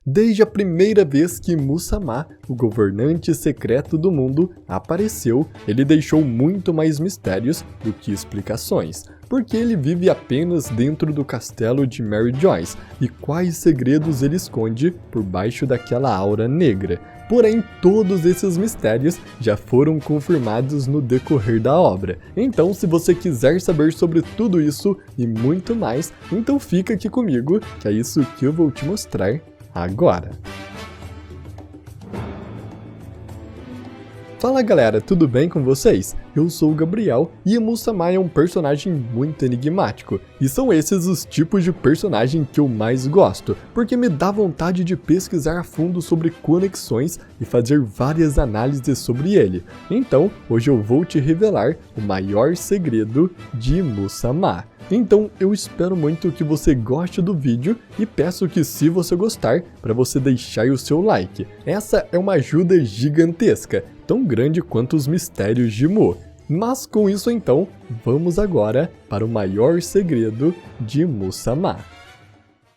Desde a primeira vez que Mu-sama, o governante secreto do mundo, apareceu, ele deixou muito mais mistérios do que explicações, porque ele vive apenas dentro do castelo de Mary Joyce, e quais segredos ele esconde por baixo daquela aura negra. Porém, todos esses mistérios já foram confirmados no decorrer da obra. Então, se você quiser saber sobre tudo isso e muito mais, então fica aqui comigo, que é isso que eu vou te mostrar agora. Fala galera, tudo bem com vocês? Eu sou o Gabriel e Mu-sama é um personagem muito enigmático, e são esses os tipos de personagem que eu mais gosto, porque me dá vontade de pesquisar a fundo sobre conexões e fazer várias análises sobre ele. Então, hoje eu vou te revelar o maior segredo de Mu-sama. Então eu espero muito que você goste do vídeo e peço que, se você gostar, para você deixar o seu like. Essa é uma ajuda gigantesca, tão grande quanto os mistérios de Mu. Mas com isso então, vamos agora para o maior segredo de Mu-sama.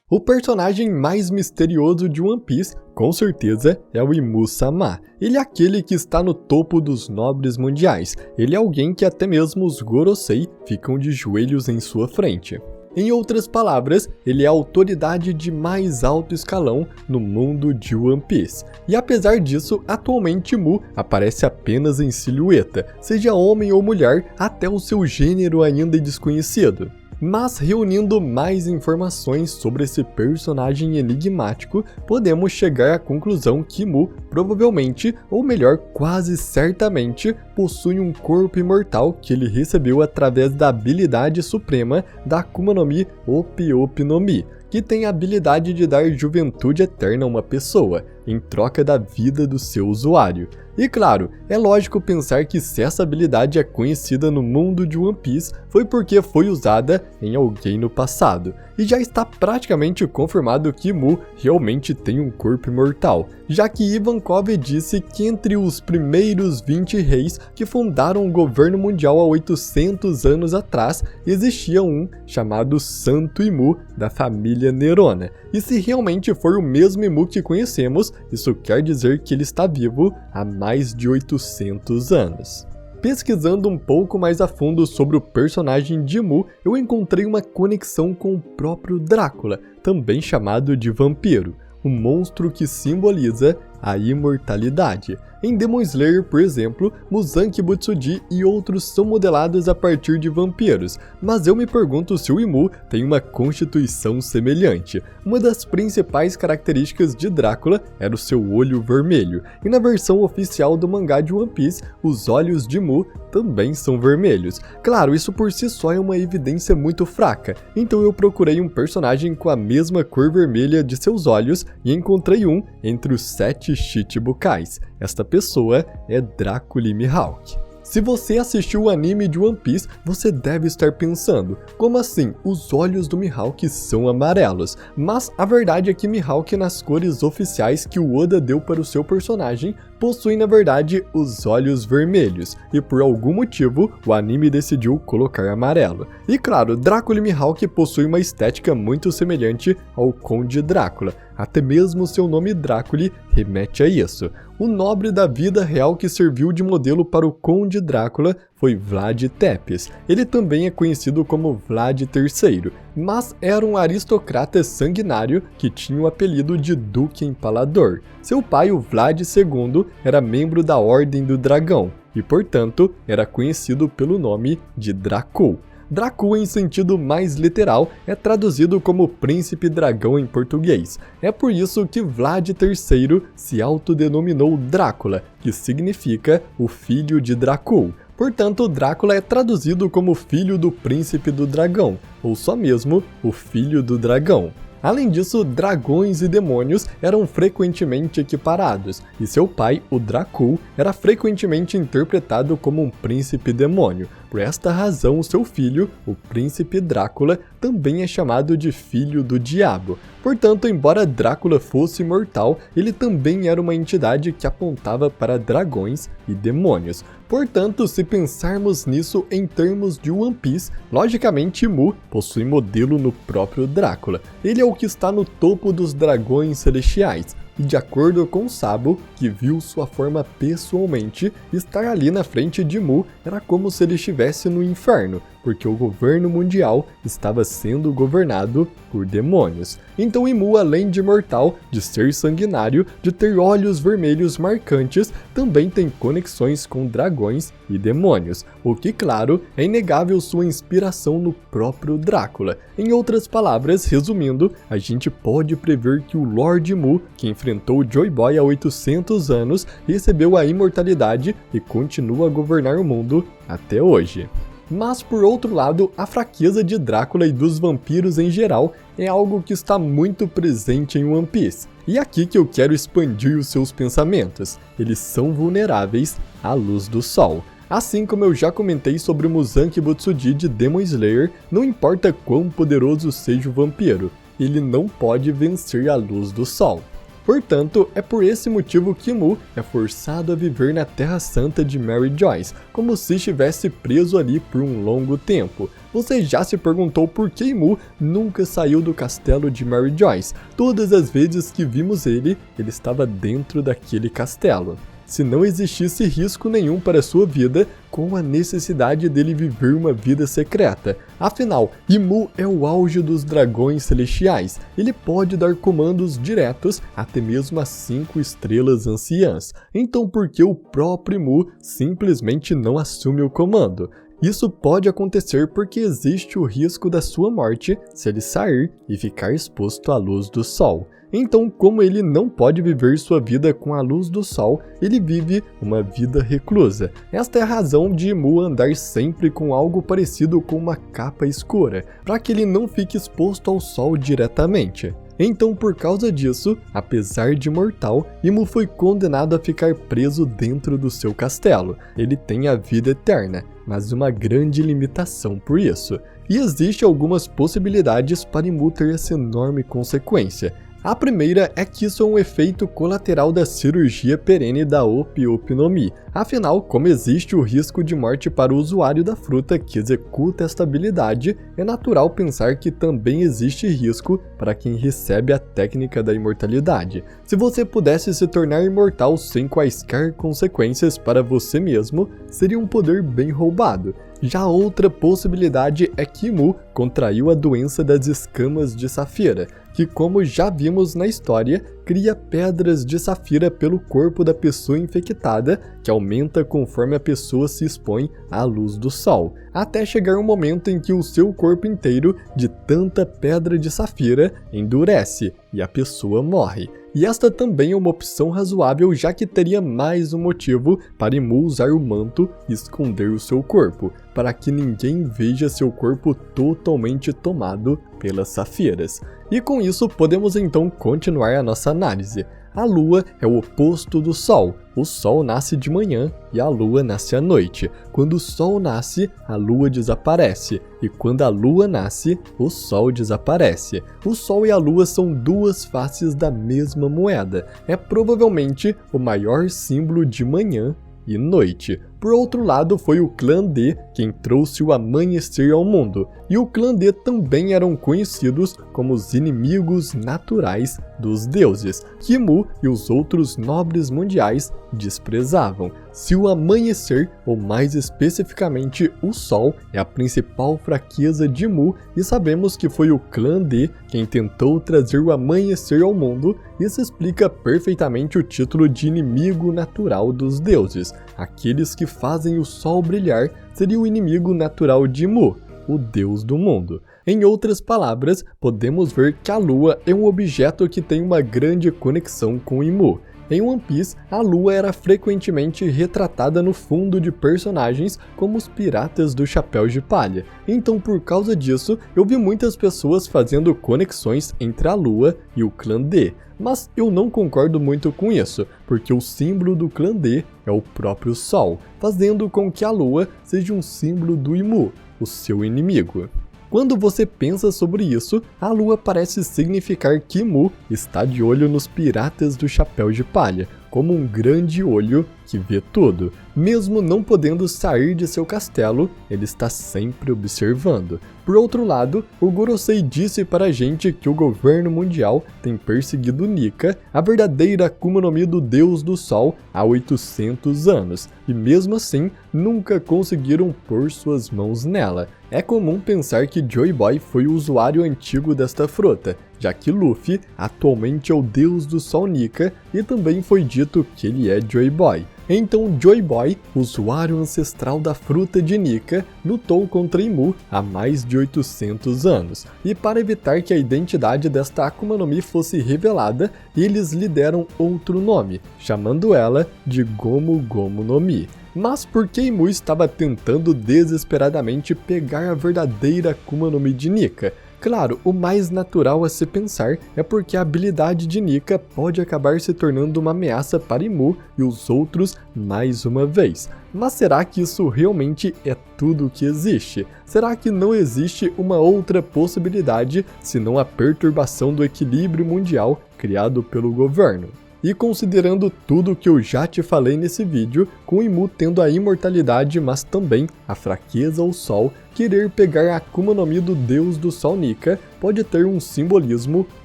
O personagem mais misterioso de One Piece, com certeza, é o Mu-sama. Ele é aquele que está no topo dos nobres mundiais. Ele é alguém que até mesmo os Gorosei ficam de joelhos em sua frente. Em outras palavras, ele é a autoridade de mais alto escalão no mundo de One Piece. E apesar disso, atualmente Mu aparece apenas em silhueta, seja homem ou mulher, até o seu gênero ainda é desconhecido. Mas reunindo mais informações sobre esse personagem enigmático, podemos chegar à conclusão que Mu provavelmente, ou melhor, quase certamente, possui um corpo imortal que ele recebeu através da habilidade suprema da Akuma no Mi Ope Ope no Mi, que tem a habilidade de dar juventude eterna a uma pessoa, em troca da vida do seu usuário. E claro, é lógico pensar que se essa habilidade é conhecida no mundo de One Piece, foi porque foi usada em alguém no passado. E já está praticamente confirmado que Mu realmente tem um corpo imortal, já que Ivankov disse que entre os primeiros 20 reis que fundaram o governo mundial há 800 anos atrás, existia um chamado Santo Imu da família Nerona. E se realmente for o mesmo Imu que conhecemos, isso quer dizer que ele está vivo há mais de 800 anos. Pesquisando um pouco mais a fundo sobre o personagem de Mu, eu encontrei uma conexão com o próprio Drácula, também chamado de vampiro, um monstro que simboliza a imortalidade. Em Demon Slayer, por exemplo, Muzan Kibutsuji e outros são modelados a partir de vampiros, mas eu me pergunto se o Imu tem uma constituição semelhante. Uma das principais características de Drácula era o seu olho vermelho, e na versão oficial do mangá de One Piece, os olhos de Mu também são vermelhos. Claro, isso por si só é uma evidência muito fraca, então eu procurei um personagem com a mesma cor vermelha de seus olhos e encontrei um entre os 7 Chichibukais. Esta pessoa é Dracula Mihawk. Se você assistiu o anime de One Piece, você deve estar pensando, como assim os olhos do Mihawk são amarelos? Mas a verdade é que Mihawk, nas cores oficiais que o Oda deu para o seu personagem, possui na verdade os olhos vermelhos, e por algum motivo o anime decidiu colocar amarelo. E claro, Dracula Mihawk possui uma estética muito semelhante ao Conde Drácula, até mesmo seu nome Drácula remete a isso. O nobre da vida real que serviu de modelo para o Conde Drácula foi Vlad Tepes. Ele também é conhecido como Vlad III, mas era um aristocrata sanguinário que tinha o apelido de Duque Empalador. Seu pai, o Vlad II, era membro da Ordem do Dragão e, portanto, era conhecido pelo nome de Dracul. Dracul, em sentido mais literal, é traduzido como Príncipe Dragão em português. É por isso que Vlad III se autodenominou Drácula, que significa o filho de Dracul. Portanto, Drácula é traduzido como filho do Príncipe do Dragão, ou só mesmo o Filho do Dragão. Além disso, dragões e demônios eram frequentemente equiparados, e seu pai, o Dracul, era frequentemente interpretado como um príncipe demônio. Por esta razão, o seu filho, o príncipe Drácula, também é chamado de filho do diabo. Portanto, embora Drácula fosse imortal, ele também era uma entidade que apontava para dragões e demônios. Portanto, se pensarmos nisso em termos de One Piece, logicamente Mu possui modelo no próprio Drácula. Ele é o que está no topo dos dragões celestiais. E de acordo com Sabo, que viu sua forma pessoalmente, estar ali na frente de Mu era como se ele estivesse no inferno, porque o governo mundial estava sendo governado por demônios. Então Mu, além de mortal, de ser sanguinário, de ter olhos vermelhos marcantes, também tem conexões com dragões e demônios, o que, claro, é inegável sua inspiração no próprio Drácula. Em outras palavras, resumindo, a gente pode prever que o Lord Mu, que enfrentou Joy Boy há 800 anos, recebeu a imortalidade e continua a governar o mundo até hoje. Mas, por outro lado, a fraqueza de Drácula e dos vampiros em geral é algo que está muito presente em One Piece. E aqui que eu quero expandir os seus pensamentos. Eles são vulneráveis à luz do sol. Assim como eu já comentei sobre o Muzan Kibutsuji de Demon Slayer, não importa quão poderoso seja o vampiro, ele não pode vencer a luz do sol. Portanto, é por esse motivo que Mu é forçado a viver na Terra Santa de Mary Joyce, como se estivesse preso ali por um longo tempo. Você já se perguntou por que Mu nunca saiu do castelo de Mary Joyce? Todas as vezes que vimos ele estava dentro daquele castelo. Se não existisse risco nenhum para sua vida, com a necessidade dele viver uma vida secreta. Afinal, Mu é o auge dos dragões celestiais. Ele pode dar comandos diretos até mesmo às 5 estrelas anciãs. Então por que o próprio Mu simplesmente não assume o comando? Isso pode acontecer porque existe o risco da sua morte se ele sair e ficar exposto à luz do sol. Então, como ele não pode viver sua vida com a luz do sol, ele vive uma vida reclusa. Esta é a razão de Mu andar sempre com algo parecido com uma capa escura, para que ele não fique exposto ao sol diretamente. Então, por causa disso, apesar de mortal, Mu foi condenado a ficar preso dentro do seu castelo. Ele tem a vida eterna, mas uma grande limitação por isso. E existem algumas possibilidades para Mu ter essa enorme consequência. A primeira é que isso é um efeito colateral da cirurgia perene da Ope Ope no Mi. Afinal, como existe o risco de morte para o usuário da fruta que executa esta habilidade, é natural pensar que também existe risco para quem recebe a técnica da imortalidade. Se você pudesse se tornar imortal sem quaisquer consequências para você mesmo, seria um poder bem roubado. Já outra possibilidade é que Mu contraiu a doença das escamas de safira, que, como já vimos na história, cria pedras de safira pelo corpo da pessoa infectada, que aumenta conforme a pessoa se expõe à luz do sol, até chegar um momento em que o seu corpo inteiro, de tanta pedra de safira, endurece e a pessoa morre. E esta também é uma opção razoável, já que teria mais um motivo para Mu usar o manto e esconder o seu corpo, para que ninguém veja seu corpo totalmente tomado pelas safiras. E com isso podemos então continuar a nossa análise. A Lua é o oposto do Sol. O Sol nasce de manhã e a Lua nasce à noite. Quando o Sol nasce, a Lua desaparece. E quando a Lua nasce, o Sol desaparece. O Sol e a Lua são duas faces da mesma moeda. É provavelmente o maior símbolo de manhã e noite. Por outro lado, foi o clã D quem trouxe o amanhecer ao mundo, e o clã D também eram conhecidos como os inimigos naturais dos deuses, que Mu e os outros nobres mundiais desprezavam. Se o amanhecer, ou mais especificamente o sol, é a principal fraqueza de Mu, e sabemos que foi o clã D quem tentou trazer o amanhecer ao mundo, isso explica perfeitamente o título de inimigo natural dos deuses. Aqueles que fazem o sol brilhar seria o inimigo natural de Mu, o deus do mundo. Em outras palavras, podemos ver que a Lua é um objeto que tem uma grande conexão com Mu. Em One Piece, a Lua era frequentemente retratada no fundo de personagens como os piratas do Chapéu de Palha. Então, por causa disso, eu vi muitas pessoas fazendo conexões entre a Lua e o clã D. Mas eu não concordo muito com isso, porque o símbolo do clã D é o próprio Sol, fazendo com que a Lua seja um símbolo do Imu, o seu inimigo. Quando você pensa sobre isso, a Lua parece significar que Imu está de olho nos piratas do Chapéu de Palha, como um grande olho que vê tudo. Mesmo não podendo sair de seu castelo, ele está sempre observando. Por outro lado, o Gorosei disse para a gente que o governo mundial tem perseguido Nika, a verdadeira Akuma no Mi do Deus do Sol, há 800 anos, e mesmo assim nunca conseguiram pôr suas mãos nela. É comum pensar que Joy Boy foi o usuário antigo desta fruta, já que Luffy atualmente é o Deus do Sol Nika e também foi dito que ele é Joy Boy. Então Joy Boy, usuário ancestral da fruta de Nika, lutou contra Imu há mais de 800 anos, e para evitar que a identidade desta Akuma no Mi fosse revelada, eles lhe deram outro nome, chamando ela de Gomu Gomu no Mi. Mas por que Imu estava tentando desesperadamente pegar a verdadeira Akuma no Mi de Nika? Claro, o mais natural a se pensar é porque a habilidade de Nika pode acabar se tornando uma ameaça para Imu e os outros mais uma vez. Mas será que isso realmente é tudo o que existe? Será que não existe uma outra possibilidade senão a perturbação do equilíbrio mundial criado pelo governo? E considerando tudo que eu já te falei nesse vídeo, com Imu tendo a imortalidade, mas também a fraqueza ao Sol, querer pegar a Akuma no Mi do Deus do Sol Nika pode ter um simbolismo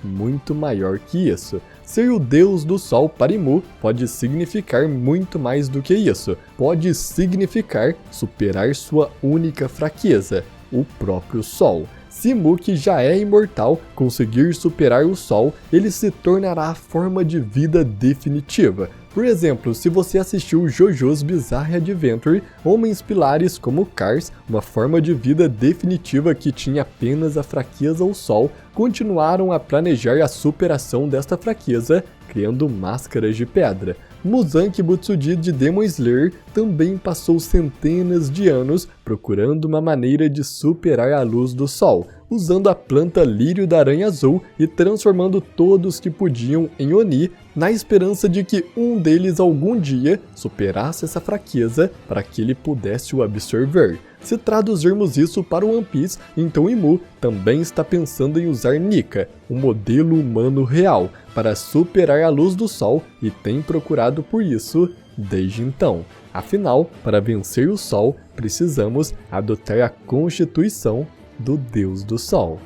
muito maior que isso. Ser o Deus do Sol para Imu pode significar muito mais do que isso. Pode significar superar sua única fraqueza, o próprio Sol. Se Imu, que já é imortal, conseguir superar o Sol, ele se tornará a forma de vida definitiva. Por exemplo, se você assistiu JoJo's Bizarre Adventure, homens pilares como Cars, uma forma de vida definitiva que tinha apenas a fraqueza ao Sol, continuaram a planejar a superação desta fraqueza, criando máscaras de pedra. Muzan Kibutsuji de Demon Slayer também passou centenas de anos procurando uma maneira de superar a luz do Sol, usando a planta lírio da aranha azul e transformando todos que podiam em Oni, na esperança de que um deles algum dia superasse essa fraqueza para que ele pudesse o absorver. Se traduzirmos isso para o One Piece, então Imu também está pensando em usar Nika, um modelo humano real, para superar a luz do Sol e tem procurado por isso desde então. Afinal, para vencer o Sol, precisamos adotar a Constituição do Deus do Sol.